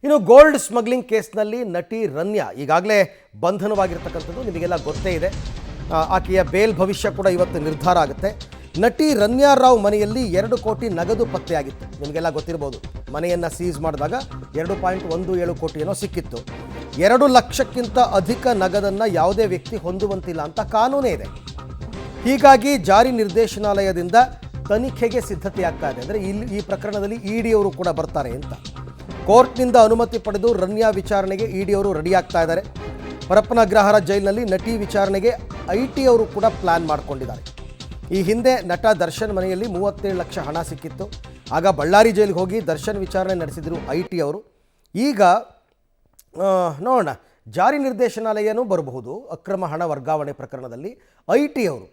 ಇನ್ನು gold smuggling ಕೇಸ್ನಲ್ಲಿ ನಟಿ ರನ್ಯಾ ಈಗಾಗಲೇ ಬಂಧನವಾಗಿರ್ತಕ್ಕಂಥದ್ದು ನಿಮಗೆಲ್ಲ ಗೊತ್ತೇ ಇದೆ. ಆಕೆಯ ಬೇಲ್ ಭವಿಷ್ಯ ಕೂಡ ಇವತ್ತು ನಿರ್ಧಾರ ಆಗುತ್ತೆ. ನಟಿ ರನ್ಯಾ ರಾವ್ ಮನೆಯಲ್ಲಿ 2 ಕೋಟಿ ನಗದು ಪತ್ತೆಯಾಗಿತ್ತು. ನಿಮಗೆಲ್ಲ ಗೊತ್ತಿರ್ಬೋದು, ಮನೆಯನ್ನು ಸೀಸ್ ಮಾಡಿದಾಗ 2.17 ಕೋಟಿ ಏನೋ ಸಿಕ್ಕಿತ್ತು. 2 ಲಕ್ಷಕ್ಕಿಂತ ಅಧಿಕ ನಗದನ್ನು ಯಾವುದೇ ವ್ಯಕ್ತಿ ಹೊಂದುವಂತಿಲ್ಲ ಅಂತ ಕಾನೂನೇ ಇದೆ. ಹೀಗಾಗಿ ಜಾರಿ ನಿರ್ದೇಶನಾಲಯದಿಂದ ತನಿಖೆಗೆ ಸಿದ್ಧತೆಯಾಗ್ತಾ ಇದೆ. ಅಂದರೆ ಈ ಪ್ರಕರಣದಲ್ಲಿ ಇಡಿ ಅವರು ಕೂಡ ಬರ್ತಾರೆ ಅಂತ ಕೋರ್ಟ್ನಿಂದ ಅನುಮತಿ ಪಡೆದು ರನ್ಯಾ ವಿಚಾರಣೆಗೆ ಇಡಿ ಅವರು ರೆಡಿ ಆಗ್ತಾ ಇದ್ದಾರೆ. ಪರಪ್ಪನ ಅಗ್ರಹಾರ ಜೈಲಿನಲ್ಲಿ ನಟಿ ವಿಚಾರಣೆಗೆ ಐಟಿ ಅವರು ಕೂಡ ಪ್ಲಾನ್ ಮಾಡಿಕೊಂಡಿದ್ದಾರೆ. ಈ ಹಿಂದೆ ನಟ ದರ್ಶನ್ ಮನೆಯಲ್ಲಿ 37 ಲಕ್ಷ ಹಣ ಸಿಕ್ಕಿತ್ತು. ಆಗ ಬಳ್ಳಾರಿ ಜೈಲಿಗೆ ಹೋಗಿ ದರ್ಶನ್ ವಿಚಾರಣೆ ನಡೆಸಿದರು ಐಟಿ ಅವರು. ಈಗ ನೋಡೋಣ, ಜಾರಿ ನಿರ್ದೇಶನಾಲಯನೂ ಬರಬಹುದು ಅಕ್ರಮ ಹಣ ವರ್ಗಾವಣೆ ಪ್ರಕರಣದಲ್ಲಿ. ಐಟಿ ಅವರು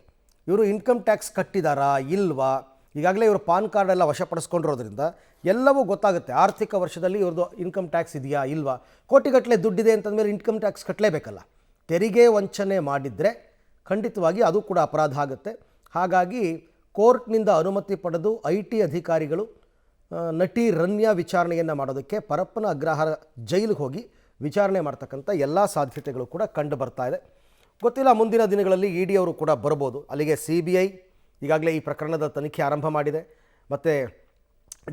ಇವರು ಇನ್ಕಮ್ ಟ್ಯಾಕ್ಸ್ ಕಟ್ಟಿದಾರಾ ಇಲ್ವಾ, ಈಗಾಗಲೇ ಇವರು ಪಾನ್ ಕಾರ್ಡ್ ಎಲ್ಲ ವಶಪಡಿಸ್ಕೊಂಡಿರೋದ್ರಿಂದ ಎಲ್ಲವೂ ಗೊತ್ತಾಗುತ್ತೆ. ಆರ್ಥಿಕ ವರ್ಷದಲ್ಲಿ ಇವ್ರದ್ದು ಇನ್ಕಮ್ ಟ್ಯಾಕ್ಸ್ ಇದೆಯಾ ಇಲ್ವಾ, ಕೋಟಿಗಟ್ಟಲೆ ದುಡ್ಡಿದೆ ಅಂತಂದಮೇಲೆ ಇನ್ಕಮ್ ಟ್ಯಾಕ್ಸ್ ಕಟ್ಟಲೇಬೇಕಲ್ಲ. ತೆರಿಗೆ ವಂಚನೆ ಮಾಡಿದರೆ ಖಂಡಿತವಾಗಿ ಅದು ಕೂಡ ಅಪರಾಧ ಆಗುತ್ತೆ. ಹಾಗಾಗಿ ಕೋರ್ಟ್ನಿಂದ ಅನುಮತಿ ಪಡೆದು ಐಟಿ ಅಧಿಕಾರಿಗಳು ನಟಿ ರನ್ಯಾ ವಿಚಾರಣೆಯನ್ನು ಮಾಡೋದಕ್ಕೆ ಪರಪ್ಪನ ಅಗ್ರಹಾರ ಜೈಲಿಗೆ ಹೋಗಿ ವಿಚಾರಣೆ ಮಾಡ್ತಕ್ಕಂಥ ಎಲ್ಲ ಸಾಧ್ಯತೆಗಳು ಕೂಡ ಕಂಡು ಬರ್ತಾ ಇದೆ. ಗೊತ್ತಿಲ್ಲ, ಮುಂದಿನ ದಿನಗಳಲ್ಲಿ ಇಡಿ ಅವರು ಕೂಡ ಬರ್ಬೋದು. ಅಲ್ಲಿಗೆ CBI ಈಗಾಗಲೇ ಈ ಪ್ರಕರಣದ ತನಿಖೆ ಆರಂಭ ಮಾಡಿದೆ. ಮತ್ತು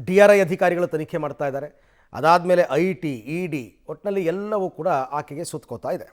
DRI ಅಧಿಕಾರಿಗಳು ತನಿಖೆ ಮಾಡ್ತಾ ಇದ್ದಾರೆ. ಅದಾದಮೇಲೆ ಐಟಿ, ಇಡಿ, ಒಟ್ಟಿನಲ್ಲಿ ಎಲ್ಲವೂ ಕೂಡ ಆಕೆಗೆ ಸುತ್ತಕೋತಾ ಇದೆ.